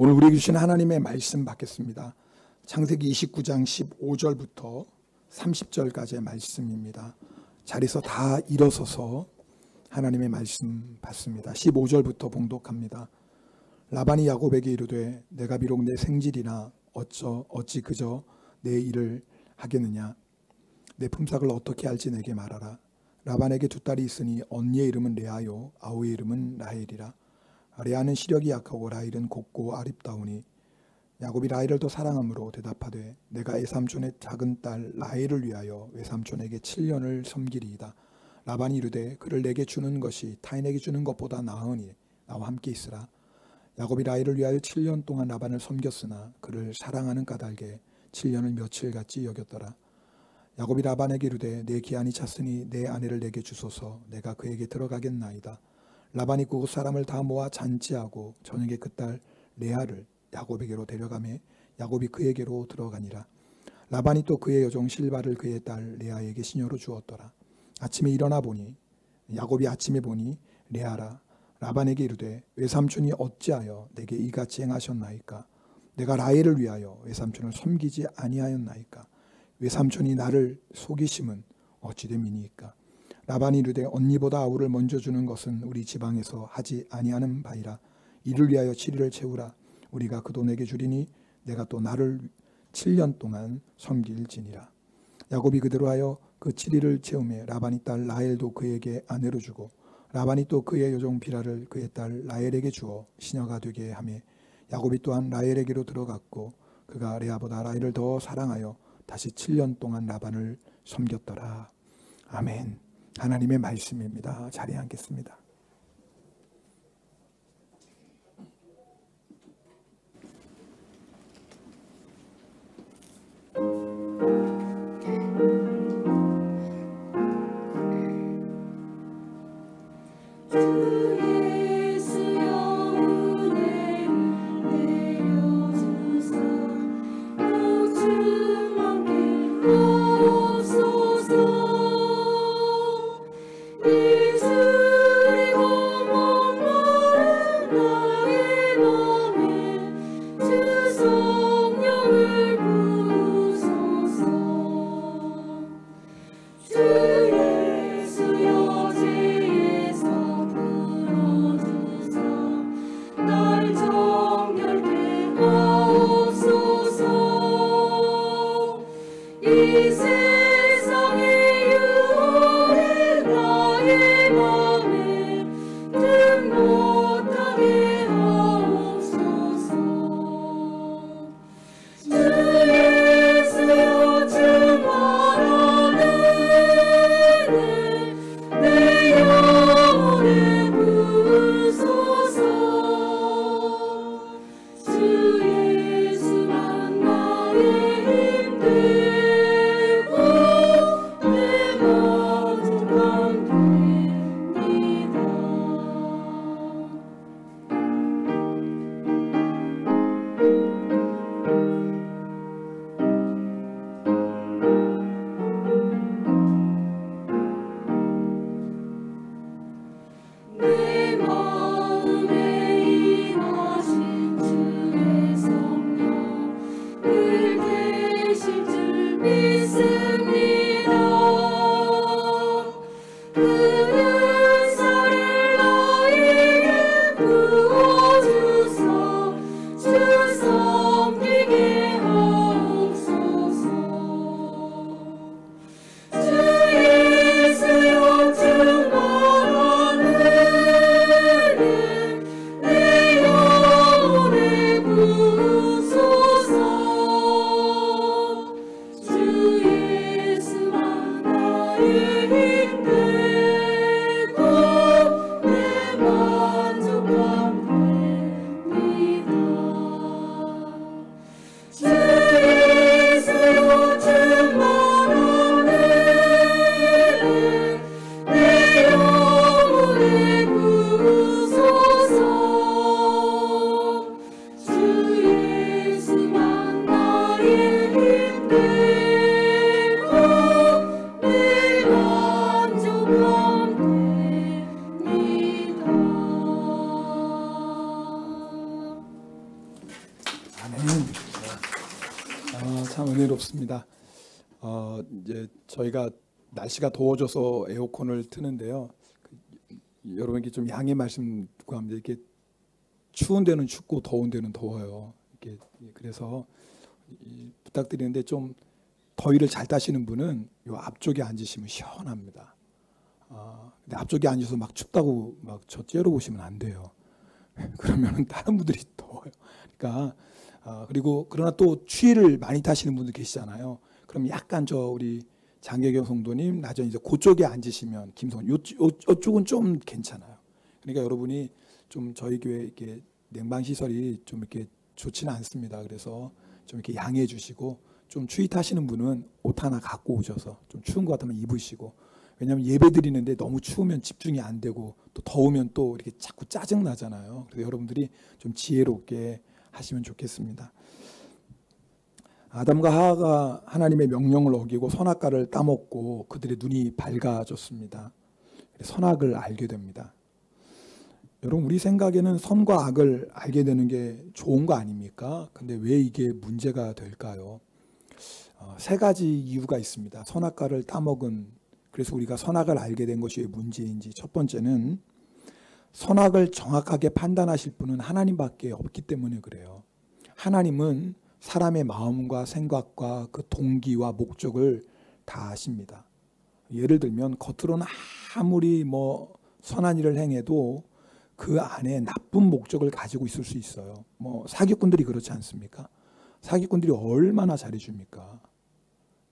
오늘 우리에게 주신 하나님의 말씀 받겠습니다. 창세기 29장 15절부터 30절까지의 말씀입니다. 자리에서 다 일어서서 하나님의 말씀 받습니다. 15절부터 봉독합니다. 라반이 야곱에게 이르되 내가 비록 내 생질이나 어찌 그저 내 일을 하겠느냐. 내 품삯을 어떻게 할지 내게 말하라. 라반에게 두 딸이 있으니 언니의 이름은 레아요 아우의 이름은 라헬이라. 레아는 시력이 약하고 라헬은 곱고 아립다우니 야곱이 라헬을 더 사랑하므로 대답하되 내가 외삼촌의 작은 딸 라헬을 위하여 외삼촌에게 7년을 섬기리이다. 라반이 이르되 그를 내게 주는 것이 타인에게 주는 것보다 나으니 나와 함께 있으라. 야곱이 라헬을 위하여 7년 동안 라반을 섬겼으나 그를 사랑하는 까닭에 7년을 며칠같이 여겼더라. 야곱이 라반에게 이르되 내 기한이 찼으니 내 아내를 내게 주소서. 내가 그에게 들어가겠나이다. 라반이 그곳 사람을 다 모아 잔치하고 저녁에 그 딸 레아를 야곱에게로 데려가매 야곱이 그에게로 들어가니라. 라반이 또 그의 여종 실바를 그의 딸 레아에게 시녀로 주었더라. 아침에 일어나 보니 야곱이 아침에 보니 레아라. 라반에게 이르되 외삼촌이 어찌하여 내게 이같이 행하셨나이까. 내가 라헬을 위하여 외삼촌을 섬기지 아니하였나이까. 외삼촌이 나를 속이심은 어찌 됨이니까. 라반이 이르되 언니보다 아우를 먼저 주는 것은 우리 지방에서 하지 아니하는 바이라. 이를 위하여 7일을 채우라. 우리가 그 돈에게 주리니 내가 또 나를 7년 동안 섬길지니라. 야곱이 그대로 하여 그 7일을 채우매 라반이 딸 라헬도 그에게 아내로 주고 라반이 또 그의 여종 비라를 그의 딸 라헬에게 주어 시녀가 되게 하매 야곱이 또한 라헬에게로 들어갔고 그가 레아보다 라헬을 더 사랑하여 다시 7년 동안 라반을 섬겼더라. 아멘. 하나님의 말씀입니다. 자리에 앉겠습니다. 은혜롭습니다. 이제 저희가 날씨가 더워져서 에어컨을 트는데요. 여러분께 좀 양해 말씀 구합니다. 이렇게 추운 데는 춥고 더운 데는 더워요. 이렇게 그래서 부탁드리는데 좀 더위를 잘 타시는 분은 요 앞쪽에 앉으시면 시원합니다. 근데 앞쪽에 앉아서 막 춥다고 막 저 째려보시면 안 돼요. 그러면 다른 분들이 더워요. 그러니까 그리고 그러나 또 추위를 많이 타시는 분들 계시잖아요. 그럼 약간 우리 장계경 성도님 나전 이제 그쪽에 앉으시면 김성 요쪽은 좀 괜찮아요. 그러니까 여러분이 좀 저희 교회 이렇게 냉방 시설이 좀 이렇게 좋지는 않습니다. 그래서 좀 이렇게 양해해 주시고 좀 추위 타시는 분은 옷 하나 갖고 오셔서 좀 추운 것 같으면 입으시고, 왜냐하면 예배 드리는데 너무 추우면 집중이 안 되고 또 더우면 또 이렇게 자꾸 짜증 나잖아요. 그래서 여러분들이 좀 지혜롭게 하시면 좋겠습니다. 아담과 하와가 하나님의 명령을 어기고 선악과를 따먹고 그들의 눈이 밝아졌습니다. 선악을 알게 됩니다. 여러분, 우리 생각에는 선과 악을 알게 되는 게 좋은 거 아닙니까? 근데 왜 이게 문제가 될까요? 세 가지 이유가 있습니다. 선악과를 따먹은, 그래서 우리가 선악을 알게 된 것이 왜 문제인지. 첫 번째는 선악을 정확하게 판단하실 분은 하나님밖에 없기 때문에 그래요. 하나님은 사람의 마음과 생각과 그 동기와 목적을 다 아십니다. 예를 들면 겉으로는 아무리 선한 일을 행해도 그 안에 나쁜 목적을 가지고 있을 수 있어요. 사기꾼들이 그렇지 않습니까? 사기꾼들이 얼마나 잘해줍니까?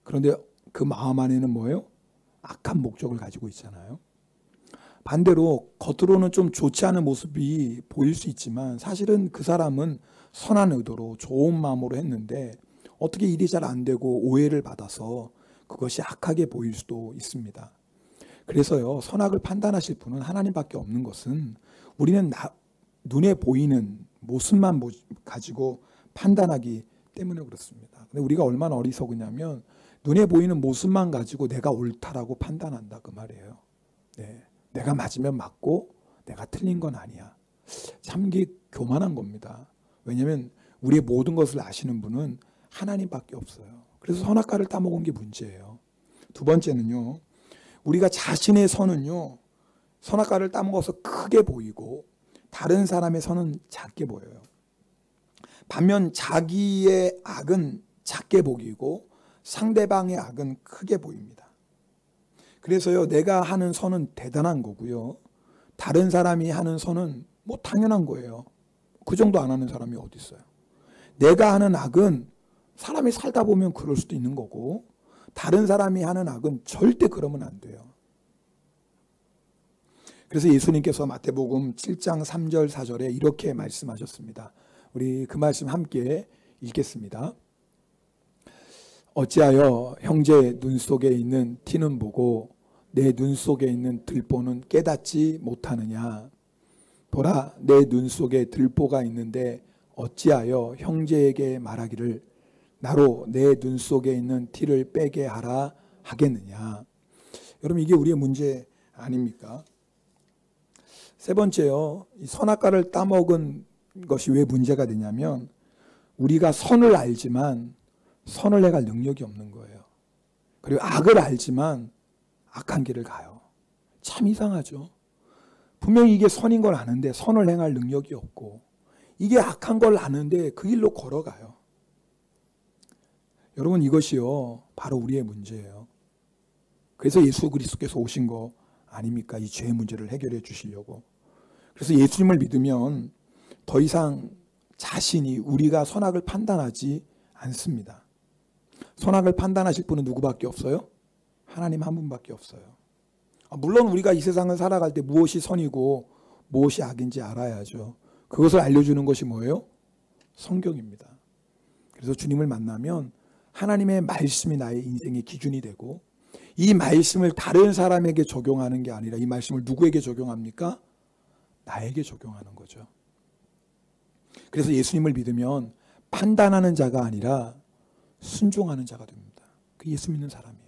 그런데 그 마음 안에는 뭐예요? 악한 목적을 가지고 있잖아요. 반대로 겉으로는 좀 좋지 않은 모습이 보일 수 있지만 사실은 그 사람은 선한 의도로 좋은 마음으로 했는데 어떻게 일이 잘 안 되고 오해를 받아서 그것이 악하게 보일 수도 있습니다. 그래서요, 선악을 판단하실 분은 하나님밖에 없는 것은 우리는 눈에 보이는 모습만 가지고 판단하기 때문에 그렇습니다. 근데 우리가 얼마나 어리석으냐면 눈에 보이는 모습만 가지고 내가 옳다라고 판단한다, 그 말이에요. 네. 내가 맞으면 맞고 내가 틀린 건 아니야. 참 이게 교만한 겁니다. 왜냐하면 우리의 모든 것을 아시는 분은 하나님밖에 없어요. 그래서 선악과를 따먹은 게 문제예요. 두 번째는요, 우리가 자신의 선은요, 선악과를 따먹어서 크게 보이고 다른 사람의 선은 작게 보여요. 반면 자기의 악은 작게 보이고 상대방의 악은 크게 보입니다. 그래서요, 내가 하는 선은 대단한 거고요, 다른 사람이 하는 선은 당연한 거예요. 그 정도 안 하는 사람이 어디 있어요? 내가 하는 악은 사람이 살다 보면 그럴 수도 있는 거고, 다른 사람이 하는 악은 절대 그러면 안 돼요. 그래서 예수님께서 마태복음 7장 3절 4절에 이렇게 말씀하셨습니다. 우리 그 말씀 함께 읽겠습니다. 어찌하여 형제 눈 속에 있는 티는 보고 내 눈 속에 있는 들보는 깨닫지 못하느냐. 보라, 내 눈 속에 들보가 있는데 어찌하여 형제에게 말하기를 나로 내 눈 속에 있는 티를 빼게 하라 하겠느냐. 여러분, 이게 우리의 문제 아닙니까? 세 번째요, 이 선악과를 따먹은 것이 왜 문제가 되냐면 우리가 선을 알지만 선을 행할 능력이 없는 거예요. 그리고 악을 알지만 악한 길을 가요. 참 이상하죠. 분명히 이게 선인 걸 아는데 선을 행할 능력이 없고, 이게 악한 걸 아는데 그 길로 걸어가요. 여러분, 이것이요 바로 우리의 문제예요. 그래서 예수 그리스도께서 오신 거 아닙니까? 이 죄의 문제를 해결해 주시려고. 그래서 예수님을 믿으면 더 이상 자신이 우리가 선악을 판단하지 않습니다. 선악을 판단하실 분은 누구밖에 없어요? 하나님 한 분밖에 없어요. 물론 우리가 이 세상을 살아갈 때 무엇이 선이고 무엇이 악인지 알아야죠. 그것을 알려주는 것이 뭐예요? 성경입니다. 그래서 주님을 만나면 하나님의 말씀이 나의 인생의 기준이 되고, 이 말씀을 다른 사람에게 적용하는 게 아니라 이 말씀을 누구에게 적용합니까? 나에게 적용하는 거죠. 그래서 예수님을 믿으면 판단하는 자가 아니라 순종하는 자가 됩니다. 그 예수 믿는 사람이에요.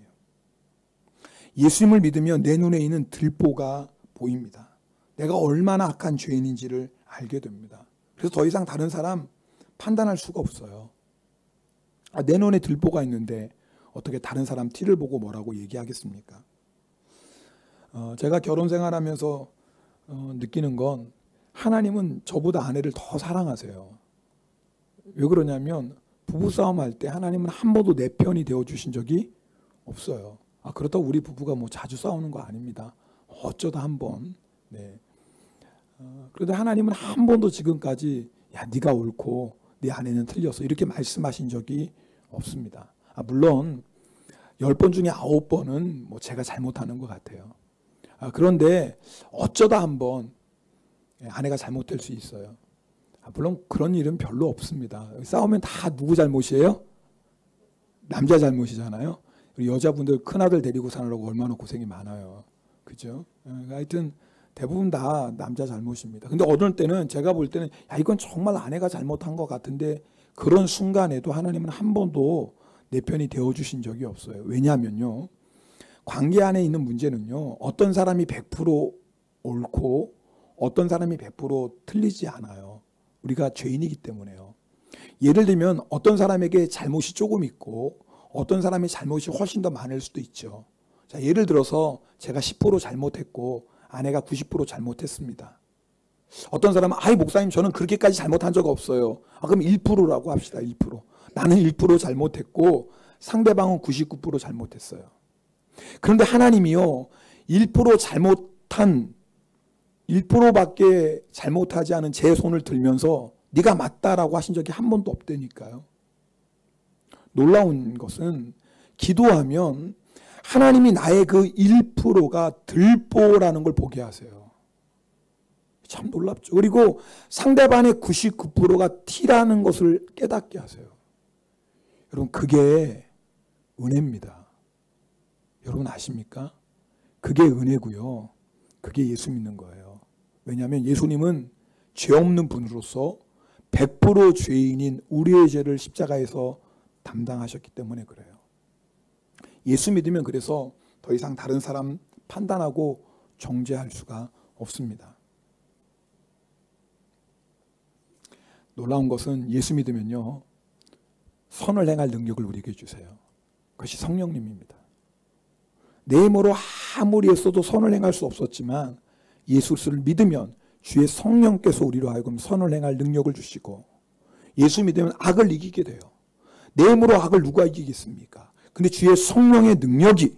예수님을 믿으면 내 눈에 있는 들보가 보입니다. 내가 얼마나 악한 죄인인지를 알게 됩니다. 그래서 더 이상 다른 사람 판단할 수가 없어요. 내 눈에 들보가 있는데 어떻게 다른 사람 티를 보고 뭐라고 얘기하겠습니까? 제가 결혼 생활하면서 느끼는 건 하나님은 저보다 아내를 더 사랑하세요. 왜 그러냐면 부부싸움 할 때 하나님은 한 번도 내 편이 되어주신 적이 없어요. 그렇다고 우리 부부가 뭐 자주 싸우는 거 아닙니다. 어쩌다 한 번. 네. 그런데 하나님은 한 번도 지금까지 야 네가 옳고 네 아내는 틀렸어 이렇게 말씀하신 적이 없습니다. 물론 10번 중에 9번은 뭐 제가 잘못하는 것 같아요. 그런데 어쩌다 한번 아내가 잘못될 수 있어요. 물론 그런 일은 별로 없습니다. 싸우면 다 누구 잘못이에요? 남자 잘못이잖아요. 여자분들 큰아들 데리고 사느라고 얼마나 고생이 많아요. 그죠? 하여튼 대부분 다 남자 잘못입니다. 근데 어느 때는 제가 볼 때는 야 이건 정말 아내가 잘못한 것 같은데 그런 순간에도 하나님은 한 번도 내 편이 되어주신 적이 없어요. 왜냐하면요. 관계 안에 있는 문제는요. 어떤 사람이 100% 옳고 어떤 사람이 100% 틀리지 않아요. 우리가 죄인이기 때문에요. 예를 들면 어떤 사람에게 잘못이 조금 있고 어떤 사람의 잘못이 훨씬 더 많을 수도 있죠. 자, 예를 들어서 제가 10% 잘못했고 아내가 90% 잘못했습니다. 어떤 사람은 아이 목사님 저는 그렇게까지 잘못한 적 없어요. 그럼 1%라고 합시다. 1%. 나는 1% 잘못했고 상대방은 99% 잘못했어요. 그런데 하나님이요. 1% 잘못한 1%밖에 잘못하지 않은 제 손을 들면서 네가 맞다라고 하신 적이 한 번도 없다니까요. 놀라운 것은 기도하면 하나님이 나의 그 1%가 들보라는 걸 보게 하세요. 참 놀랍죠. 그리고 상대방의 99%가 T라는 것을 깨닫게 하세요. 여러분 그게 은혜입니다. 여러분 아십니까? 그게 은혜고요. 그게 예수 믿는 거예요. 왜냐하면 예수님은 죄 없는 분으로서 100% 죄인인 우리의 죄를 십자가에서 담당하셨기 때문에 그래요. 예수 믿으면 그래서 더 이상 다른 사람 판단하고 정죄할 수가 없습니다. 놀라운 것은 예수 믿으면요. 선을 행할 능력을 우리에게 주세요. 그것이 성령님입니다. 내 힘으로 아무리 했어도 선을 행할 수 없었지만 예수를 믿으면 주의 성령께서 우리로 하여금 선을 행할 능력을 주시고 예수 믿으면 악을 이기게 돼요. 내 힘으로 악을 누가 이기겠습니까? 근데 주의 성령의 능력이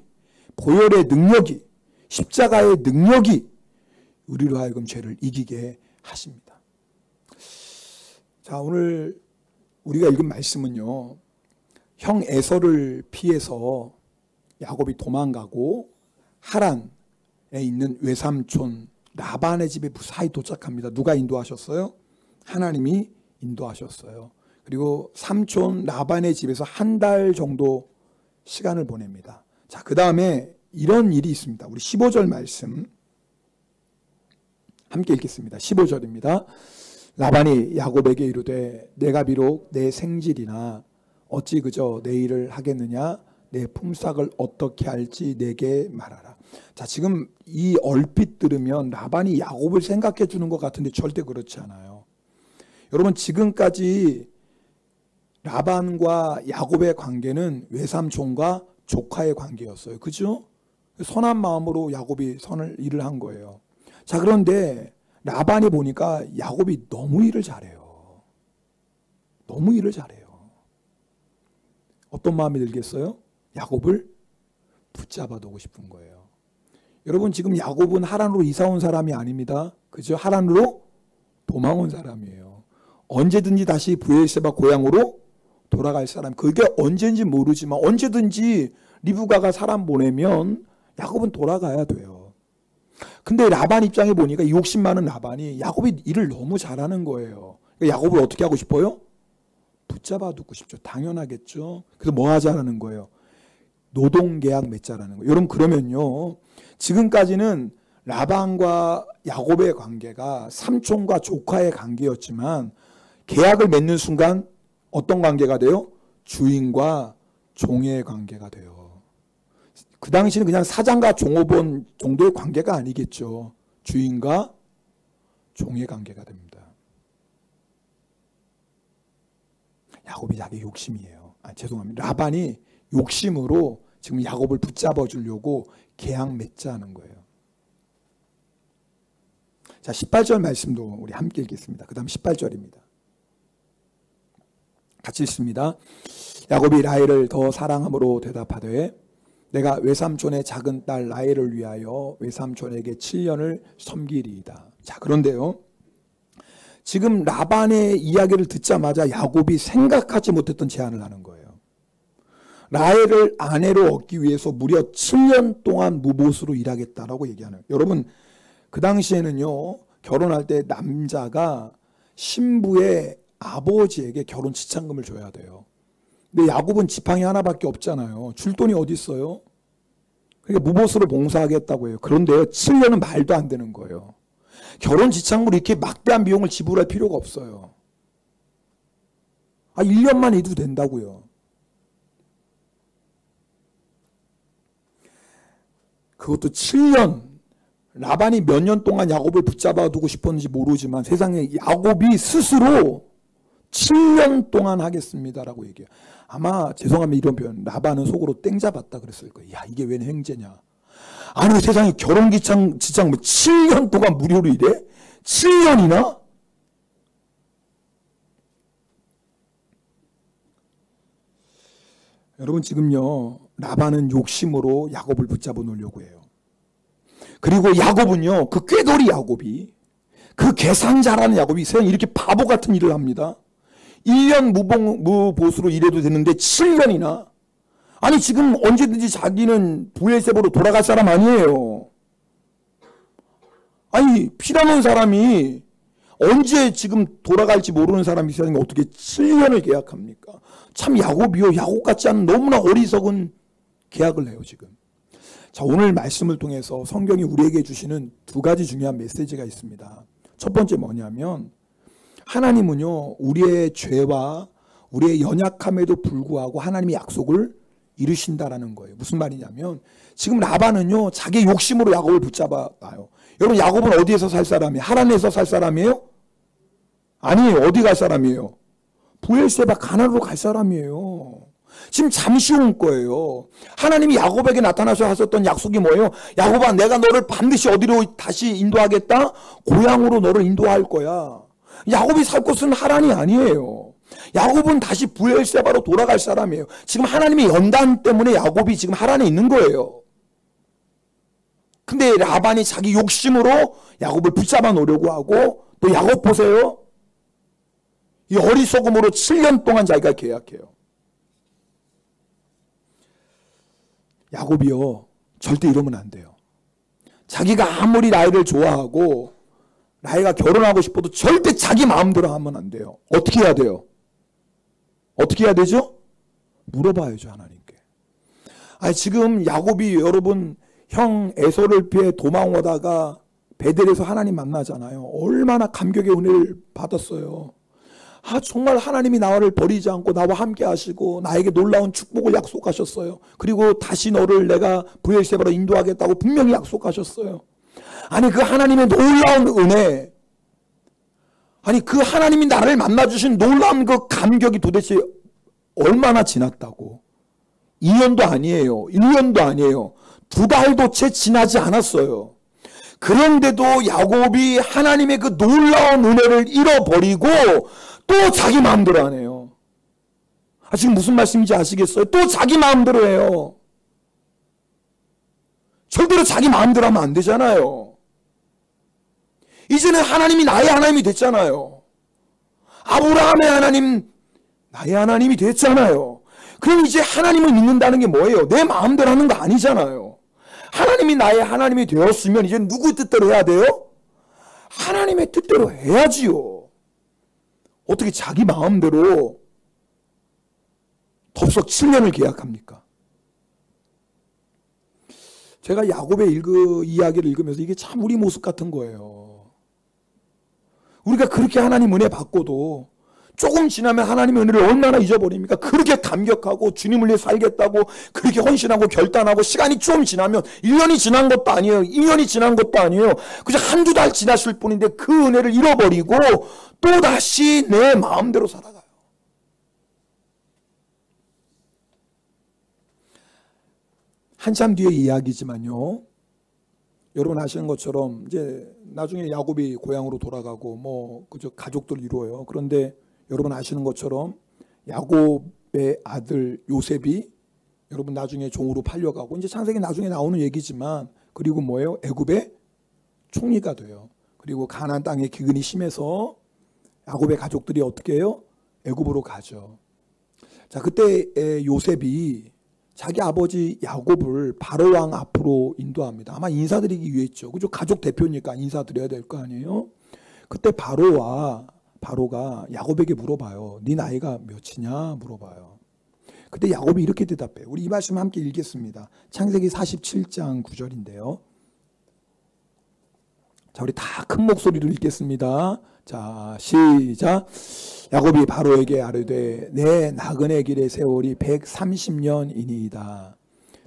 보혈의 능력이 십자가의 능력이 우리로 하여금 죄를 이기게 하십니다. 자, 오늘 우리가 읽은 말씀은요. 형 에서를 피해서 야곱이 도망가고 하란에 있는 외삼촌 라반의 집에 무사히 도착합니다. 누가 인도하셨어요? 하나님이 인도하셨어요. 그리고 삼촌 라반의 집에서 한 달 정도 시간을 보냅니다. 자, 그 다음에 이런 일이 있습니다. 우리 15절 말씀 함께 읽겠습니다. 15절입니다. 라반이 야곱에게 이르되 내가 비록 내 생질이나 어찌 그저 내 일을 하겠느냐 내 품삯을 어떻게 할지 내게 말하라. 자, 지금 이 얼핏 들으면 라반이 야곱을 생각해 주는 것 같은데 절대 그렇지 않아요. 여러분 지금까지 라반과 야곱의 관계는 외삼촌과 조카의 관계였어요. 그죠? 선한 마음으로 야곱이 일을 한 거예요. 자, 그런데 라반이 보니까 야곱이 너무 일을 잘해요. 너무 일을 잘해요. 어떤 마음이 들겠어요? 야곱을 붙잡아 두고 싶은 거예요. 여러분 지금 야곱은 하란으로 이사 온 사람이 아닙니다. 그죠? 하란으로 도망 온 사람이에요. 언제든지 다시 브에르세바 고향으로 돌아갈 사람. 그게 언제인지 모르지만 언제든지 리브가가 사람 보내면 야곱은 돌아가야 돼요. 근데 라반 입장에 보니까 욕심 많은 라반이 야곱이 일을 너무 잘하는 거예요. 야곱을 어떻게 하고 싶어요? 붙잡아 두고 싶죠. 당연하겠죠. 그래서 뭐 하자라는 거예요? 노동계약 맺자라는 거예요. 여러분 그러면요. 지금까지는 라반과 야곱의 관계가 삼촌과 조카의 관계였지만 계약을 맺는 순간 어떤 관계가 돼요? 주인과 종의 관계가 돼요. 그 당시는 그냥 사장과 종업원 정도의 관계가 아니겠죠. 주인과 종의 관계가 됩니다. 야곱이 자기 욕심이에요. 죄송합니다. 라반이 욕심으로 지금 야곱을 붙잡아 주려고 계약 맺자는 거예요. 자, 18절 말씀도 우리 함께 읽겠습니다. 그 다음 18절입니다. 같이 읽습니다. 야곱이 라헬을 더 사랑함으로 대답하되 내가 외삼촌의 작은 딸 라헬을 위하여 외삼촌에게 7년을 섬기리이다. 자, 그런데요, 지금 라반의 이야기를 듣자마자 야곱이 생각하지 못했던 제안을 하는 거예요. 라헬을 아내로 얻기 위해서 무려 7년 동안 무보수로 일하겠다라고 얘기하는. 여러분, 그 당시에는요, 결혼할 때 남자가 신부의 아버지에게 결혼 지참금을 줘야 돼요. 근데 야곱은 지팡이 하나밖에 없잖아요. 줄 돈이 어디 있어요? 그러니까 무보수로 봉사하겠다고 해요. 그런데요, 7년은 말도 안 되는 거예요. 결혼 지참금으로 이렇게 막대한 비용을 지불할 필요가 없어요. 1년만 해도 된다고요. 그것도 7년. 라반이 몇 년 동안 야곱을 붙잡아 두고 싶었는지 모르지만 세상에 야곱이 스스로 7년 동안 하겠습니다라고 얘기해요. 아마 죄송하면 이런 표현, 라반은 속으로 땡 잡았다 그랬을 거예요. 야, 이게 웬 횡재냐. 아니, 세상에 결혼 지참금 7년 동안 무료로 일해? 7년이나? 여러분, 지금요, 라반은 욕심으로 야곱을 붙잡아 놓으려고 해요. 그리고 야곱은요, 그 꾀돌이 야곱이, 그 계산자라는 야곱이 세상에 이렇게 바보 같은 일을 합니다. 1년 무보수로 일해도 되는데 7년이나. 아니, 지금 언제든지 자기는 브엘세바로 돌아갈 사람 아니에요. 아니, 피라는 사람이 언제 지금 돌아갈지 모르는 사람이 세상에 어떻게 7년을 계약합니까? 참 야곱이요, 야곱 같지 않은 너무나 어리석은 계약을 해요, 지금. 자, 오늘 말씀을 통해서 성경이 우리에게 주시는 두 가지 중요한 메시지가 있습니다. 첫 번째 뭐냐면, 하나님은요, 우리의 죄와 우리의 연약함에도 불구하고 하나님의 약속을 이루신다라는 거예요. 무슨 말이냐면, 지금 라반은요, 자기 욕심으로 야곱을 붙잡아 놔요. 여러분, 야곱은 어디에서 살 사람이에요? 하란에서 살 사람이에요? 아니에요. 어디 갈 사람이에요? 브엘세바 가나안으로 갈 사람이에요. 지금 잠시 온 거예요. 하나님이 야곱에게 나타나서 하셨던 약속이 뭐예요? 야곱아, 내가 너를 반드시 어디로 다시 인도하겠다? 고향으로 너를 인도할 거야. 야곱이 살 곳은 하란이 아니에요. 야곱은 다시 브엘세바로 돌아갈 사람이에요. 지금 하나님의 연단 때문에 야곱이 지금 하란에 있는 거예요. 근데 라반이 자기 욕심으로 야곱을 붙잡아 놓으려고 하고, 또 야곱 보세요. 이 어리석음으로 7년 동안 자기가 계약해요. 야곱이요, 절대 이러면 안 돼요. 자기가 아무리 라헬을 좋아하고 라헬과 결혼하고 싶어도 절대 자기 마음대로 하면 안 돼요. 어떻게 해야 돼요? 어떻게 해야 되죠? 물어봐야죠, 하나님께. 아니, 지금 야곱이 여러분 형 에서를 피해 도망오다가 베델에서 하나님 만나잖아요. 얼마나 감격의 은혜를 받았어요. 정말 하나님이 나를 버리지 않고 나와 함께 하시고 나에게 놀라운 축복을 약속하셨어요. 그리고 다시 너를 내가 브엘세바로 인도하겠다고 분명히 약속하셨어요. 아니, 그 하나님의 놀라운 은혜, 아니, 그 하나님이 나를 만나주신 놀라운 그 감격이 도대체 얼마나 지났다고. 2년도 아니에요. 1년도 아니에요. 2달도 채 지나지 않았어요. 그런데도 야곱이 하나님의 그 놀라운 은혜를 잃어버리고 또 자기 마음대로 하네요. 지금 무슨 말씀인지 아시겠어요? 또 자기 마음대로 해요. 절대로 자기 마음대로 하면 안 되잖아요. 이제는 하나님이 나의 하나님이 됐잖아요. 아브라함의 하나님, 나의 하나님이 됐잖아요. 그럼 이제 하나님을 믿는다는 게 뭐예요? 내 마음대로 하는 거 아니잖아요. 하나님이 나의 하나님이 되었으면 이제 누구 뜻대로 해야 돼요? 하나님의 뜻대로 해야지요. 어떻게 자기 마음대로 덥석 7년을 계약합니까? 제가 야곱의 이야기를 읽으면서 이게 참 우리 모습 같은 거예요. 우리가 그렇게 하나님 은혜 받고도 조금 지나면 하나님의 은혜를 얼마나 잊어버립니까? 그렇게 감격하고 주님을 위해 살겠다고 그렇게 헌신하고 결단하고 시간이 좀 지나면 1년이 지난 것도 아니에요. 2년이 지난 것도 아니에요. 그저 한두 달 지났을 뿐인데 그 은혜를 잃어버리고 또다시 내 마음대로 살아가요. 한참 뒤의 이야기지만요. 여러분 아시는 것처럼 이제 나중에 야곱이 고향으로 돌아가고 뭐 그저 가족들 이루어요. 그런데 여러분 아시는 것처럼 야곱의 아들 요셉이 여러분 나중에 종으로 팔려가고 이제 창세기 나중에 나오는 얘기지만 그리고 뭐예요? 애굽의 총리가 돼요. 그리고 가나안 땅에 기근이 심해서 야곱의 가족들이 어떻게 해요? 애굽으로 가죠. 자, 그때 요셉이 자기 아버지 야곱을 바로 왕 앞으로 인도합니다. 아마 인사드리기 위해였죠. 그죠? 가족 대표니까 인사드려야 될 거 아니에요? 그때 바로가 야곱에게 물어봐요. 네 나이가 몇이냐 물어봐요. 그때 야곱이 이렇게 대답해요. 우리 이 말씀 함께 읽겠습니다. 창세기 47장 9절인데요. 자, 우리 다 큰 목소리로 읽겠습니다. 자, 시작. 야곱이 바로에게 아뢰되 내 나그네 길의 세월이 130년이니이다.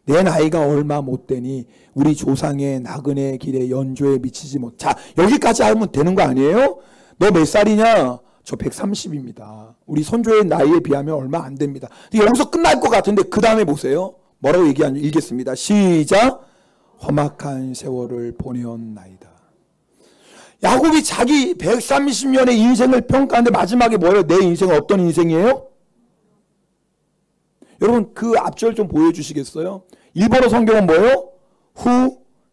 내 나이가 얼마 못되니 우리 조상의 나그네 길의 연조에 미치지 못. 자, 여기까지 하면 되는 거 아니에요? 너 몇 살이냐? 저 130입니다. 우리 손조의 나이에 비하면 얼마 안 됩니다. 여기서 끝날 것 같은데 그 다음에 보세요. 뭐라고 얘기하는지 읽겠습니다. 시작. 험악한 세월을 보내었나이다. 야곱이 자기 130년의 인생을 평가하는데 마지막에 뭐예요? 내 인생은 어떤 인생이에요? 여러분 그 앞절 좀 보여주시겠어요? 일본어 성경은 뭐예요?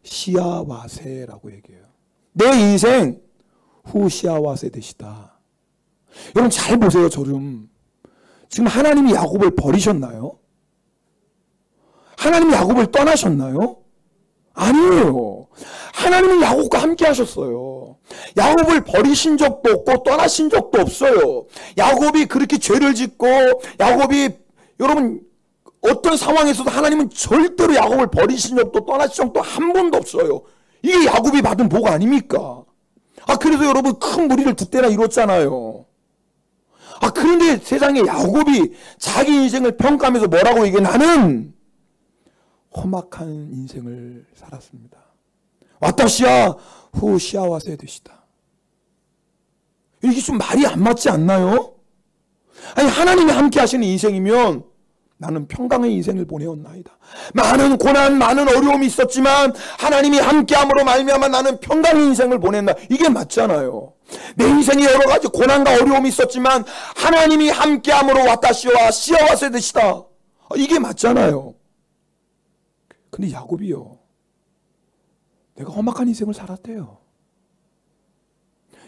후시아와세라고 얘기해요. 내 인생 후시아와세 되시다. 여러분 잘 보세요. 지금 하나님이 야곱을 버리셨나요? 하나님이 야곱을 떠나셨나요? 아니에요. 하나님은 야곱과 함께 하셨어요. 야곱을 버리신 적도 없고 떠나신 적도 없어요. 야곱이 그렇게 죄를 짓고 야곱이 여러분 어떤 상황에서도 하나님은 절대로 야곱을 버리신 적도 떠나신 적도 한 번도 없어요. 이게 야곱이 받은 복 아닙니까? 그래서 여러분 큰 무리를 두 때나 이뤘잖아요. 그런데 세상에 야곱이 자기 인생을 평가하면서 뭐라고 얘기해? 나는 험악한 인생을 살았습니다. 와타시야 후시아와세 되시다. 이게 좀 말이 안 맞지 않나요? 아니 하나님이 함께 하시는 인생이면 나는 평강의 인생을 보내었나이다. 많은 고난 많은 어려움이 있었지만 하나님이 함께함으로 말미암아 나는 평강의 인생을 보냈나. 이게 맞잖아요. 내 인생에 여러 가지 고난과 어려움이 있었지만 하나님이 함께함으로 와타시와 시아와세 되시다. 이게 맞잖아요. 근데 야곱이요. 내가 험악한 인생을 살았대요.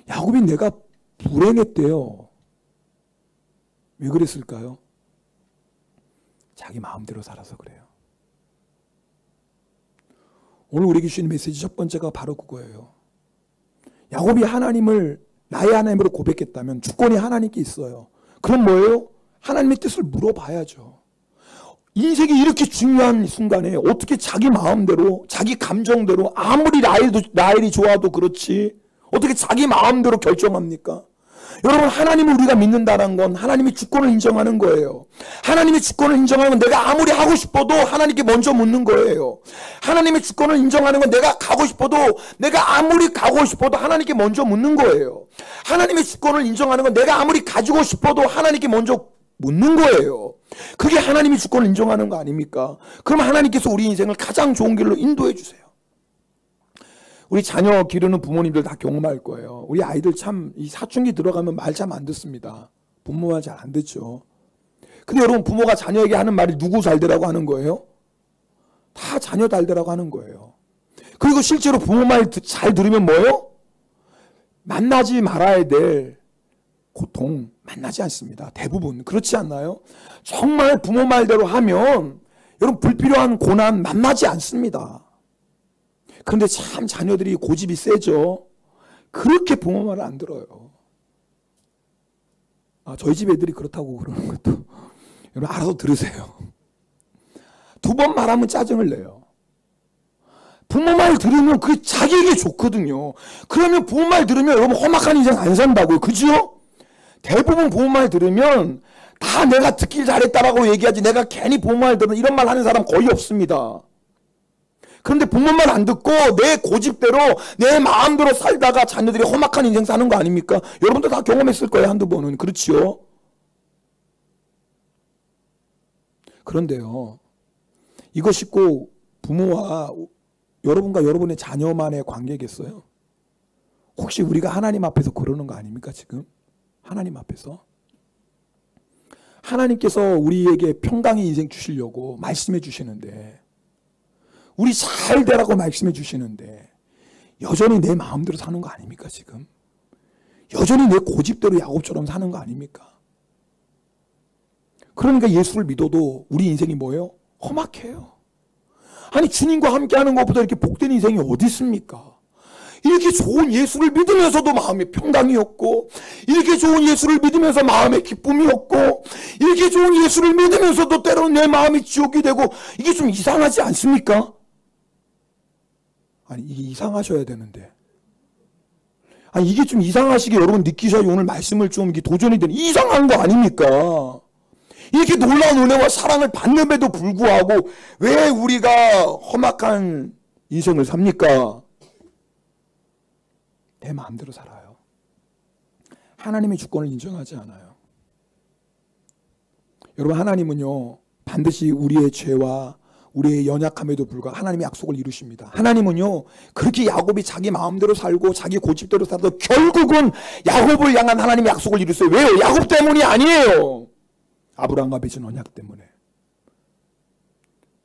야곱이 내가 불행했대요. 왜 그랬을까요? 자기 마음대로 살아서 그래요. 오늘 우리에게 주신 메시지 첫 번째가 바로 그거예요. 야곱이 하나님을 나의 하나님으로 고백했다면 주권이 하나님께 있어요. 그럼 뭐예요? 하나님의 뜻을 물어봐야죠. 인생이 이렇게 중요한 순간에 어떻게 자기 마음대로 자기 감정대로 아무리 라헬이 좋아도 그렇지 어떻게 자기 마음대로 결정합니까? 여러분 하나님을 우리가 믿는다는 건 하나님의 주권을 인정하는 거예요. 하나님의 주권을 인정하는 건 내가 아무리 하고 싶어도 하나님께 먼저 묻는 거예요. 하나님의 주권을 인정하는 건 내가 가고 싶어도 내가 아무리 가고 싶어도 하나님께 먼저 묻는 거예요. 하나님의 주권을 인정하는 건 내가 아무리 가지고 싶어도 하나님께 먼저 묻는 거예요. 그게 하나님이 주권을 인정하는 거 아닙니까? 그럼 하나님께서 우리 인생을 가장 좋은 길로 인도해 주세요. 우리 자녀 기르는 부모님들 다 경험할 거예요. 우리 아이들 참 이 사춘기 들어가면 말 참 안 듣습니다. 부모 말 잘 안 듣죠. 근데 여러분 부모가 자녀에게 하는 말이 누구 잘 되라고 하는 거예요? 다 자녀 잘 되라고 하는 거예요. 그리고 실제로 부모 말 잘 들으면 뭐예요? 만나지 말아야 될 고통 만나지 않습니다. 대부분 그렇지 않나요? 정말 부모 말대로 하면 여러분 불필요한 고난 만나지 않습니다. 그런데 참 자녀들이 고집이 세죠. 그렇게 부모 말을 안 들어요. 저희 집 애들이 그렇다고 그러는 것도 여러분 알아서 들으세요. 두 번 말하면 짜증을 내요. 부모 말 들으면 그게 자기에게 좋거든요. 그러면 부모 말 들으면 여러분 험악한 인생 안 산다고요. 그죠? 대부분 부모 말 들으면 다 내가 듣길 잘했다라고 얘기하지 내가 괜히 부모 말 들으면 이런 말 하는 사람 거의 없습니다. 그런데 부모 말 안 듣고 내 고집대로 내 마음대로 살다가 자녀들이 험악한 인생 사는 거 아닙니까? 여러분도 다 경험했을 거예요. 한두 번은. 그렇지요? 그런데요. 이것이 꼭 부모와 여러분과 여러분의 자녀만의 관계겠어요? 혹시 우리가 하나님 앞에서 그러는 거 아닙니까 지금? 하나님 앞에서 하나님께서 우리에게 평강의 인생 주시려고 말씀해 주시는데, 우리 잘 되라고 말씀해 주시는데 여전히 내 마음대로 사는 거 아닙니까 지금? 여전히 내 고집대로 야곱처럼 사는 거 아닙니까? 그러니까 예수를 믿어도 우리 인생이 뭐예요? 험악해요. 아니 주님과 함께하는 것보다 이렇게 복된 인생이 어디 있습니까? 이렇게 좋은 예수를 믿으면서도 마음에 평강이 없고, 이렇게 좋은 예수를 믿으면서 마음에 기쁨이 없고, 이렇게 좋은 예수를 믿으면서도 때로는 내 마음이 지옥이 되고, 이게 좀 이상하지 않습니까? 아니 이게 이상하셔야 되는데, 아니 이게 좀 이상하시게 여러분 느끼셔야 오늘 말씀을 좀 이게 도전이 되는, 이상한 거 아닙니까? 이렇게 놀라운 은혜와 사랑을 받는데도 불구하고 왜 우리가 험악한 인생을 삽니까? 내 마음대로 살아요. 하나님의 주권을 인정하지 않아요. 여러분, 하나님은요 반드시 우리의 죄와 우리의 연약함에도 불구하고 하나님의 약속을 이루십니다. 하나님은요 그렇게 야곱이 자기 마음대로 살고 자기 고집대로 살아도 결국은 야곱을 향한 하나님의 약속을 이루세요. 왜요? 야곱 때문이 아니에요. 아브라함과 맺은 언약 때문에.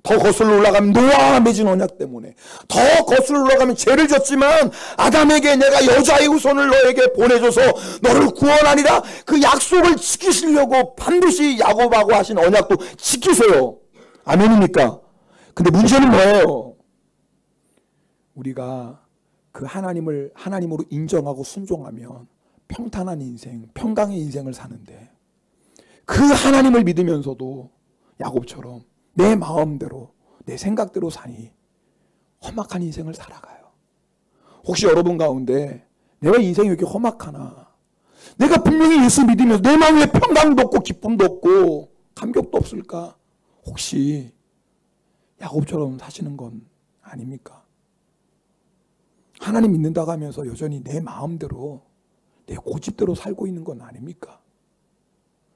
더 거슬러 올라가면 노아와 맺은 언약 때문에. 더 거슬러 올라가면 죄를 졌지만 아담에게 내가 여자의 후손을 너에게 보내줘서 너를 구원하리라, 그 약속을 지키시려고 반드시 야곱하고 하신 언약도 지키세요. 아멘입니까? 근데 문제는 뭐예요? 우리가 그 하나님을 하나님으로 인정하고 순종하면 평탄한 인생, 평강의 인생을 사는데, 그 하나님을 믿으면서도 야곱처럼 내 마음대로 내 생각대로 사니 험악한 인생을 살아가요. 혹시 여러분 가운데 내가 인생이 왜 이렇게 험악하나, 내가 분명히 예수 믿으면서 내 마음에 평강도 없고 기쁨도 없고 감격도 없을까? 혹시 야곱처럼 사시는 건 아닙니까? 하나님 믿는다고 하면서 여전히 내 마음대로 내 고집대로 살고 있는 건 아닙니까?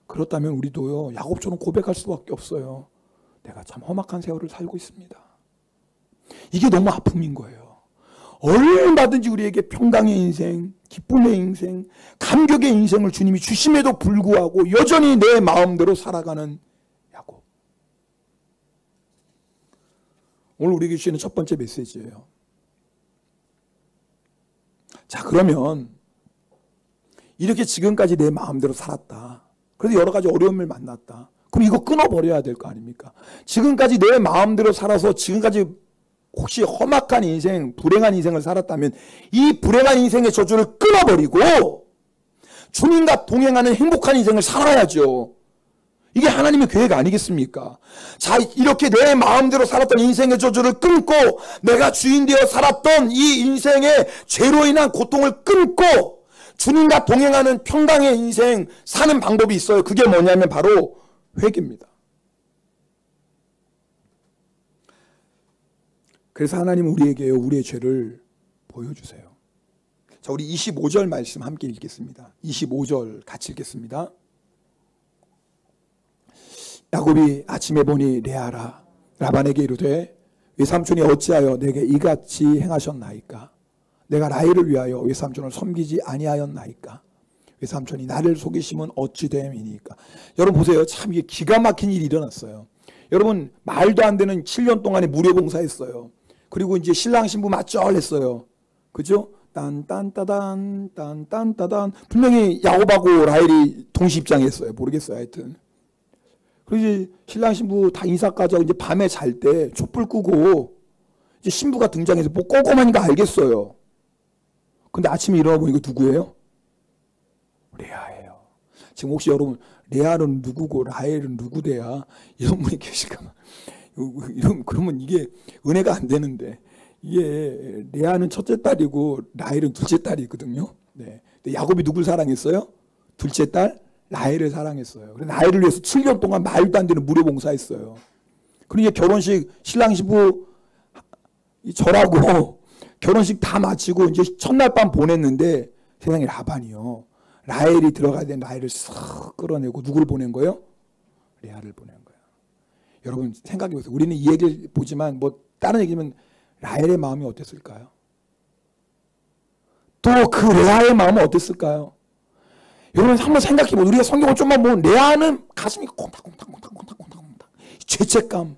그렇다면 우리도요 야곱처럼 고백할 수밖에 없어요. 내가 참 험악한 세월을 살고 있습니다. 이게 너무 아픔인 거예요. 얼마든지 우리에게 평강의 인생, 기쁨의 인생, 감격의 인생을 주님이 주심에도 불구하고 여전히 내 마음대로 살아가는 야곱. 오늘 우리에게 주시는 첫 번째 메시지예요. 자, 그러면 이렇게 지금까지 내 마음대로 살았다. 그래도 여러 가지 어려움을 만났다. 그럼 이거 끊어버려야 될 거 아닙니까? 지금까지 내 마음대로 살아서 지금까지 혹시 험악한 인생, 불행한 인생을 살았다면 이 불행한 인생의 저주를 끊어버리고 주님과 동행하는 행복한 인생을 살아야죠. 이게 하나님의 계획 아니겠습니까? 자, 이렇게 내 마음대로 살았던 인생의 저주를 끊고 내가 주인 되어 살았던 이 인생의 죄로 인한 고통을 끊고 주님과 동행하는 평강의 인생 사는 방법이 있어요. 그게 뭐냐면 바로 회개입니다. 그래서 하나님은 우리에게요 우리의 죄를 보여주세요. 자, 우리 25절 말씀 함께 읽겠습니다. 25절 같이 읽겠습니다. 야곱이 아침에 보니 레아라 라반에게 이르되 외삼촌이 어찌하여 내게 이같이 행하셨나이까? 내가 라헬을 위하여 외삼촌을 섬기지 아니하였나이까? 외삼촌이 나를 속이심은 어찌 됨이니까? 여러분 보세요. 참 이게 기가 막힌 일이 일어났어요. 여러분 말도 안 되는 7년 동안에 무료봉사했어요. 그리고 이제 신랑 신부 맞절했어요. 그죠? 딴딴따단 딴딴따단. 분명히 야곱하고 라헬이 동시 입장했어요. 모르겠어요. 하여튼. 그리고 이제 신랑 신부 다 인사까지 하고 이제 밤에 잘 때 촛불 끄고 이제 신부가 등장해서 뭐 꼼꼼하니까 알겠어요. 근데 아침에 일어나 보니까 누구예요? 레아예요. 지금 혹시 여러분 레아는 누구고 라헬은 누구대야 이런 분이 계실까봐 그러면 이게 은혜가 안 되는데, 이게 레아는 첫째 딸이고 라헬은 둘째 딸이거든요. 네. 근데 야곱이 누굴 사랑했어요? 둘째 딸 라헬을 사랑했어요. 그래서 라헬을 위해서 7년 동안 말도 안 되는 무료봉사했어요. 그리고 이제 결혼식 신랑 신부 절하고 결혼식 다 마치고 이제 첫날 밤 보냈는데 세상에 라반이요. 라헬이 들어가야 되는 라헬을 싹 끌어내고 누구를 보낸 거예요? 레아를 보낸 거예요. 여러분 생각해 보세요. 우리는 이 얘기를 보지만 뭐 다른 얘기면 라헬의 마음이 어땠을까요? 또 그 레아의 마음은 어땠을까요? 여러분 한번 생각해 보세요. 우리가 성경을 좀만 보면 레아는 가슴이 콩닥콩닥콩닥콩닥콩닥 죄책감.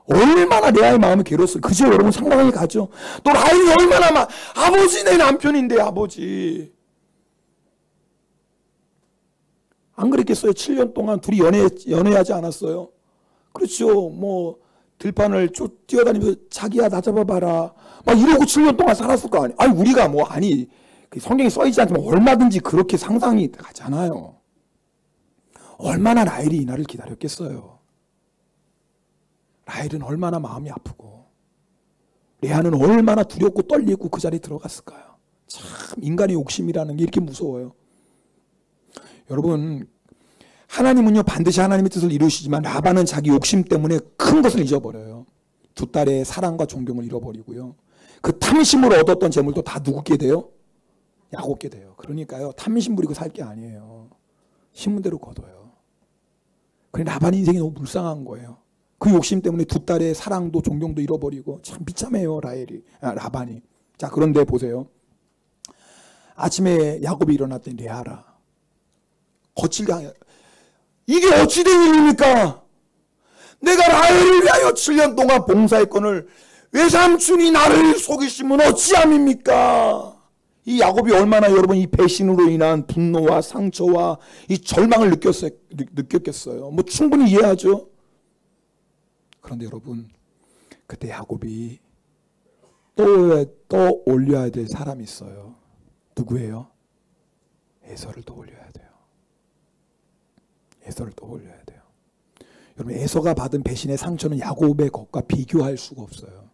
얼마나 레아의 마음이 괴로웠어요. 그죠? 여러분 상상이 가죠? 또 라헬이 얼마나 막 아버지 내 남편인데 아버지. 안 그랬겠어요? 7년 동안 둘이 연애하지 않았어요? 그렇죠. 뭐 들판을 뛰어다니면서 자기야 나 잡아봐라 막 이러고 7년 동안 살았을 거 아니에요. 아니 우리가 뭐 아니 성경에 써있지 않지만 얼마든지 그렇게 상상이 가잖아요. 얼마나 라헬이 이날을 기다렸겠어요. 라헬은 얼마나 마음이 아프고 레아는 얼마나 두렵고 떨리고 그 자리에 들어갔을까요? 참 인간의 욕심이라는 게 이렇게 무서워요. 여러분 하나님은요 반드시 하나님의 뜻을 이루시지만 라반은 자기 욕심 때문에 큰 것을 잊어버려요. 두 딸의 사랑과 존경을 잃어버리고요. 그 탐심으로 얻었던 재물도 다 누구께 돼요? 야곱께 돼요. 그러니까요 탐심 부리고 살 게 아니에요. 신문대로 거둬요. 그래 라반 인생이 너무 불쌍한 거예요. 그 욕심 때문에 두 딸의 사랑도 존경도 잃어버리고 참 비참해요 라반이. 자 그런데 보세요. 아침에 야곱이 일어났더니 레아라 거칠게 이게 어찌된 일입니까? 내가 라헬을 위하여 7년 동안 봉사했거늘 외삼촌이 나를 속이시면 어찌함입니까? 이 야곱이 얼마나 여러분 이 배신으로 인한 분노와 상처와 이 절망을 느꼈겠어요. 뭐 충분히 이해하죠. 그런데 여러분 그때 야곱이 또 올려야 될 사람이 있어요. 누구예요? 에서를 또 올려야 돼요. 에서를 또 올려야 돼요. 여러분 에서가 받은 배신의 상처는 야곱의 것과 비교할 수가 없어요.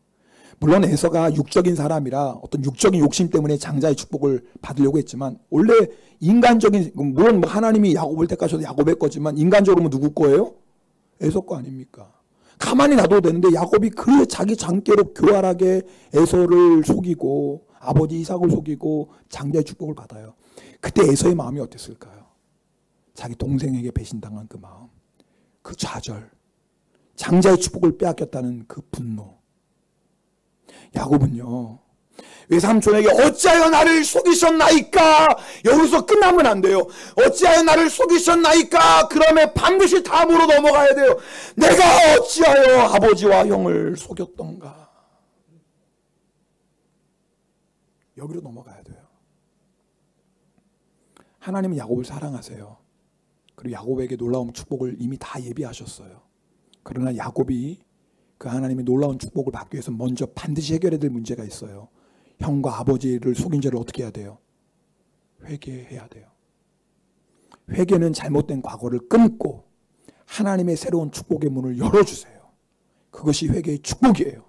물론 에서가 육적인 사람이라 어떤 육적인 욕심 때문에 장자의 축복을 받으려고 했지만 원래 인간적인 물론 뭐 하나님이 야곱을 택하셔서 야곱의 거지만 인간적으로 누구 거예요? 에서 거 아닙니까? 가만히 놔둬도 되는데 야곱이 그 자기 장께로 교활하게 에서를 속이고 아버지 이삭을 속이고 장자의 축복을 받아요. 그때 에서의 마음이 어땠을까요? 자기 동생에게 배신당한 그 마음, 그 좌절, 장자의 축복을 빼앗겼다는 그 분노. 야곱은요 외삼촌에게 어찌하여 나를 속이셨나이까? 여기서 끝나면 안 돼요. 어찌하여 나를 속이셨나이까? 그러면 반드시 다음으로 넘어가야 돼요. 내가 어찌하여 아버지와 형을 속였던가? 여기로 넘어가야 돼요. 하나님은 야곱을 사랑하세요. 그리고 야곱에게 놀라운 축복을 이미 다 예비하셨어요. 그러나 야곱이 그 하나님의 놀라운 축복을 받기 위해서 먼저 반드시 해결해야 될 문제가 있어요. 형과 아버지를 속인 죄를 어떻게 해야 돼요? 회개해야 돼요. 회개는 잘못된 과거를 끊고 하나님의 새로운 축복의 문을 열어주세요. 그것이 회개의 축복이에요.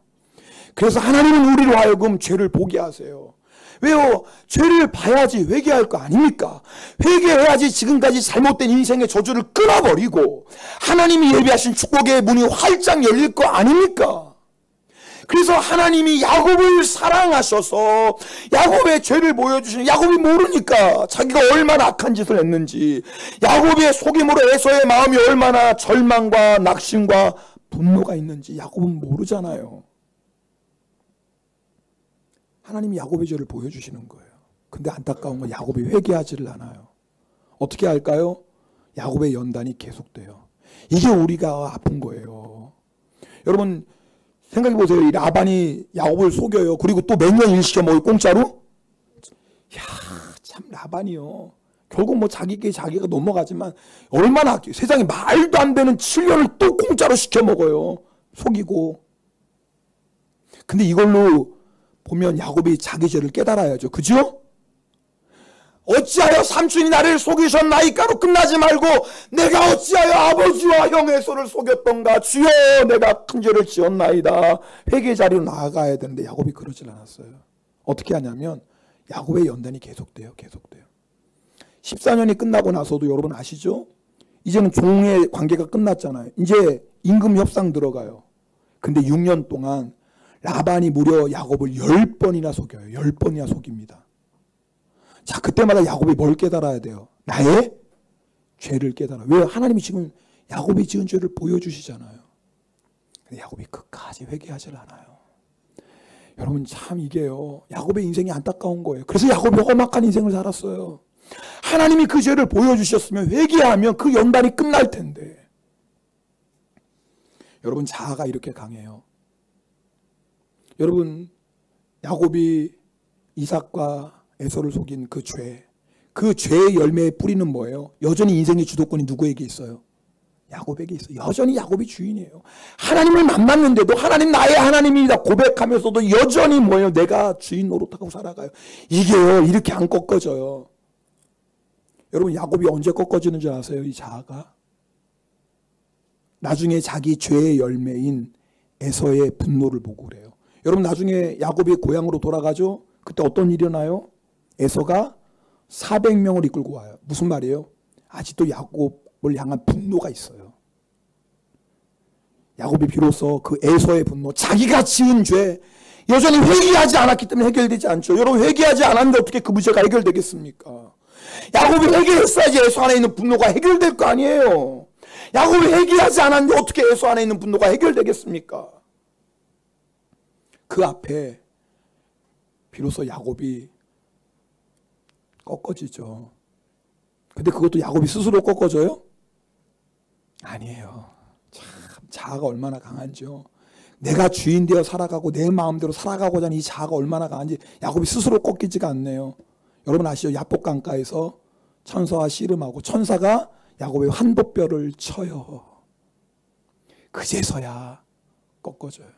그래서 하나님은 우리로 하여금 죄를 보게 하세요. 왜요? 죄를 봐야지 회개할 거 아닙니까? 회개해야지 지금까지 잘못된 인생의 저주를 끊어버리고 하나님이 예비하신 축복의 문이 활짝 열릴 거 아닙니까? 그래서 하나님이 야곱을 사랑하셔서 야곱의 죄를 보여주시는, 야곱이 모르니까 자기가 얼마나 악한 짓을 했는지, 야곱의 속임으로 에서의 마음이 얼마나 절망과 낙심과 분노가 있는지 야곱은 모르잖아요. 하나님이 야곱의 죄를 보여주시는 거예요. 근데 안타까운 건 야곱이 회개하지를 않아요. 어떻게 할까요? 야곱의 연단이 계속돼요. 이게 우리가 아픈 거예요. 여러분 생각해 보세요. 이 라반이 야곱을 속여요. 그리고 또 몇 년 일시켜 먹어요. 공짜로? 참 라반이요. 결국 뭐 자기가 넘어가지만 얼마나 세상에 말도 안 되는 7년을 또 공짜로 시켜 먹어요. 속이고. 근데 이걸로 보면 야곱이 자기 죄를 깨달아야죠. 그죠? 어찌하여 삼촌이 나를 속이셨나이까로 끝나지 말고 내가 어찌하여 아버지와 형 에서를 속였던가. 주여 내가 큰 죄를 지었나이다. 회개 자리로 나아가야 되는데 야곱이 그러질 않았어요. 어떻게 하냐면 야곱의 연단이 계속돼요. 14년이 끝나고 나서도 여러분 아시죠? 이제는 종의 관계가 끝났잖아요. 이제 임금 협상 들어가요. 근데 6년 동안 라반이 무려 야곱을 10번이나 속여요. 10번이나 속입니다. 자, 그때마다 야곱이 뭘 깨달아야 돼요? 나의 죄를 깨달아. 왜? 하나님이 지금 야곱이 지은 죄를 보여주시잖아요. 야곱이 끝까지 회개하질 않아요. 여러분 참 이게요, 야곱의 인생이 안타까운 거예요. 그래서 야곱이 험악한 인생을 살았어요. 하나님이 그 죄를 보여주셨으면 회개하면 그 연단이 끝날 텐데. 여러분 자아가 이렇게 강해요. 여러분 야곱이 이삭과 에서를 속인 그 죄, 그 죄의 열매의 뿌리는 뭐예요? 여전히 인생의 주도권이 누구에게 있어요? 야곱에게 있어요. 여전히 야곱이 주인이에요. 하나님을 만났는데도 하나님 나의 하나님이다 고백하면서도 여전히 뭐예요? 내가 주인 노릇하고 살아가요. 이게요 이렇게 안 꺾어져요. 여러분 야곱이 언제 꺾어지는 줄 아세요? 이 자아가 나중에 자기 죄의 열매인 에서의 분노를 보고 그래요. 여러분 나중에 야곱이 고향으로 돌아가죠. 그때 어떤 일이 일어나요? 에서가 400명을 이끌고 와요. 무슨 말이에요? 아직도 야곱을 향한 분노가 있어요. 야곱이 비로소 그 에서의 분노, 자기가 지은 죄 여전히 회개하지 않았기 때문에 해결되지 않죠. 여러분 회개하지 않았는데 어떻게 그 문제가 해결되겠습니까? 야곱이 회개했어야지 에서 안에 있는 분노가 해결될 거 아니에요. 야곱이 회개하지 않았는데 어떻게 에서 안에 있는 분노가 해결되겠습니까? 그 앞에 비로소 야곱이 꺾어지죠. 근데 그것도 야곱이 스스로 꺾어져요? 아니에요. 참 자아가 얼마나 강한지요. 내가 주인 되어 살아가고 내 마음대로 살아가고자 하는 이 자아가 얼마나 강한지 야곱이 스스로 꺾이지가 않네요. 여러분 아시죠? 야복 강가에서 천사와 씨름하고 천사가 야곱의 환도뼈를 쳐요. 그제서야 꺾어져요.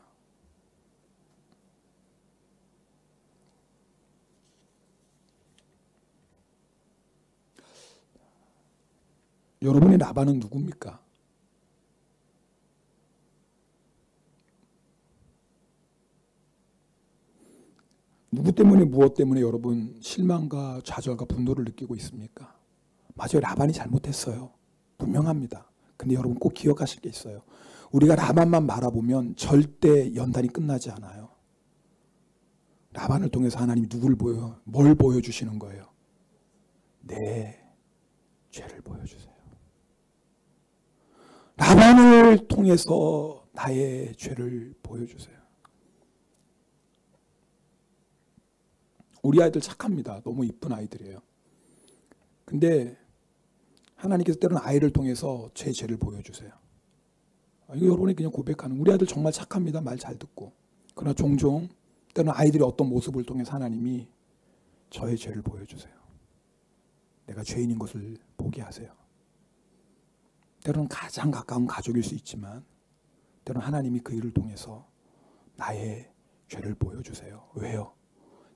여러분의 라반은 누굽니까? 누구 때문에 무엇 때문에 여러분 실망과 좌절과 분노를 느끼고 있습니까? 맞아요. 라반이 잘못했어요. 분명합니다. 근데 여러분 꼭 기억하실 게 있어요. 우리가 라반만 바라보면 절대 연단이 끝나지 않아요. 라반을 통해서 하나님이 뭘 보여주시는 거예요? 내 죄를 보여주세요. 라반을 통해서 나의 죄를 보여주세요. 우리 아이들 착합니다. 너무 이쁜 아이들이에요. 근데 하나님께서 때로는 아이를 통해서 제 죄를 보여주세요. 이거 여러분이 그냥 고백하는, 우리 아이들 정말 착합니다. 말 잘 듣고. 그러나 종종 때로는 아이들이 어떤 모습을 통해서 하나님이 저의 죄를 보여주세요. 내가 죄인인 것을 보게 하세요. 때로는 가장 가까운 가족일 수 있지만 때로는 하나님이 그 일을 통해서 나의 죄를 보여주세요. 왜요?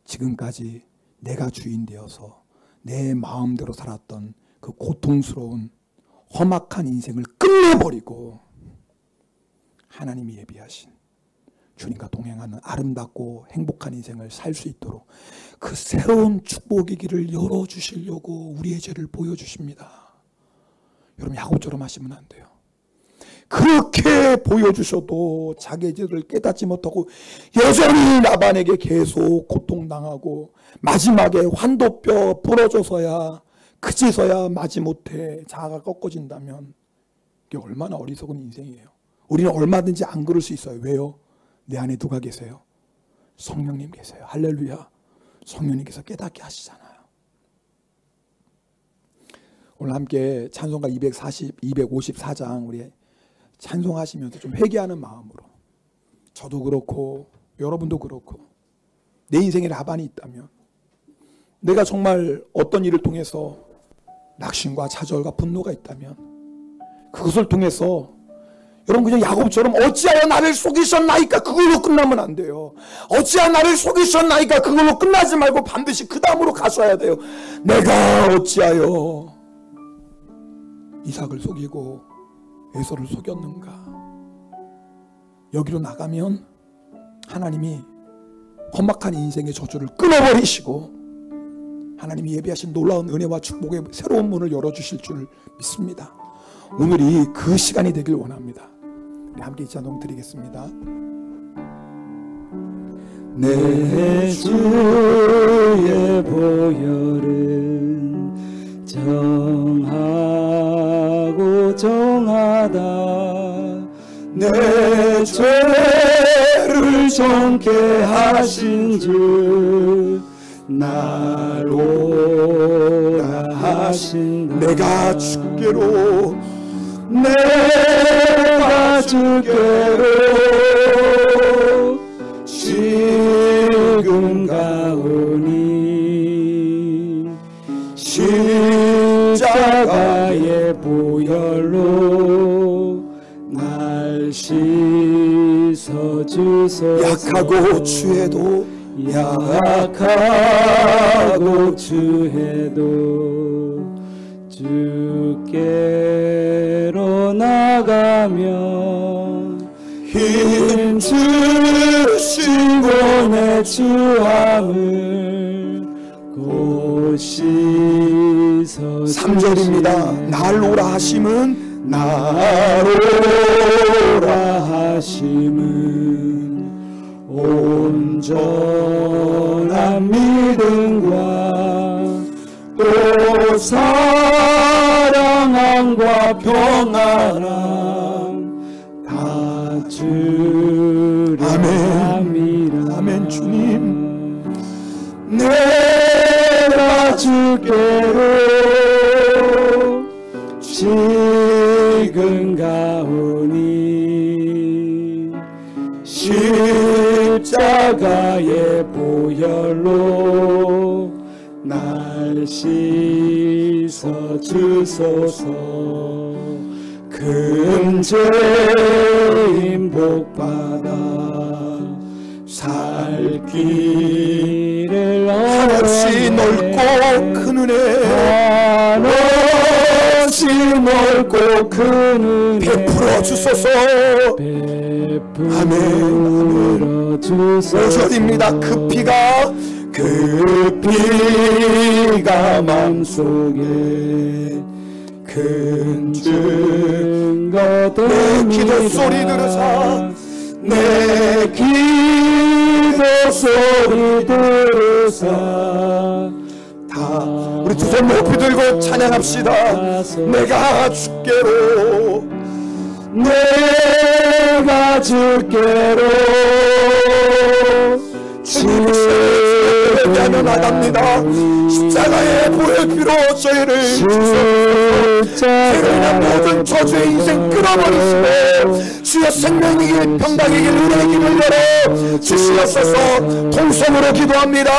지금까지 내가 주인 되어서 내 마음대로 살았던 그 고통스러운 험악한 인생을 끝내버리고 하나님이 예비하신 주님과 동행하는 아름답고 행복한 인생을 살 수 있도록 그 새로운 축복의 길을 열어주시려고 우리의 죄를 보여주십니다. 여러분 야곱처럼 하시면 안 돼요. 그렇게 보여주셔도 자기의 죄를 깨닫지 못하고 여전히 라반에게 계속 고통당하고 마지막에 환도뼈 부러져서야 그제서야 마지못해 자아가 꺾어진다면 이게 얼마나 어리석은 인생이에요. 우리는 얼마든지 안 그럴 수 있어요. 왜요? 내 안에 누가 계세요? 성령님 계세요. 할렐루야. 성령님께서 깨닫게 하시잖아요. 오늘 함께 찬송가 254장 우리 찬송하시면서 좀 회개하는 마음으로, 저도 그렇고 여러분도 그렇고 내 인생에 라반이 있다면, 내가 정말 어떤 일을 통해서 낙심과 좌절과 분노가 있다면 그것을 통해서 여러분 그냥 야곱처럼 어찌하여 나를 속이셨나이까 그걸로 끝나면 안 돼요. 어찌하여 나를 속이셨나이까 그걸로 끝나지 말고 반드시 그 다음으로 가셔야 돼요. 내가 어찌하여 이삭을 속이고 에서를 속였는가. 여기로 나가면 하나님이 험악한 인생의 저주를 끊어버리시고 하나님이 예비하신 놀라운 은혜와 축복의 새로운 문을 열어주실 줄 믿습니다. 오늘이 그 시간이 되길 원합니다. 우리 함께 이 찬송 드리겠습니다. 내 주의 보혈은 정하고 정하다. 내 내 죄를 정케 하신 주 날 오라 하신다. 내가 주께로 내가 주께로 지금 가오니 십자가의 보혈로 날 씻어주소서. 약하고 주에도 약하고 주해도 주께로 나가면 힘주시고 내 주함을 곧 씻어주시네. 3절입니다. 날 오라 하심은 날 오라 하심은 온전한 믿음과 또 사랑함과 평안함 다 주려 함이라. 아멘. 주님, 내가 주께로 지금 가오니 십자가의 보혈로 날 씻어주소서. 큰 죄인 복받아 살 길을 한없이 넓고 큰 은혜, 한없이 넓고 큰 은혜 베풀어 주소서. 베풀어 주소서. 5절입니다. 그 피가 그 피가 맘속에 큰 증거 내 기도 소리 들으사, 내 기도 소리 들으사. 다 우리 두 손 높이 들고 찬양합시다. 내가 주께로, 내가 주께로 왜냐하면 나갑니다. 십자가의 보혈피로 저희를 죄로 인한 모든 저주의 인생 끊어버리시고 주여 생명이길 병당이길 은혜의 길을 열어 주시옵소서. 통성으로 기도합니다.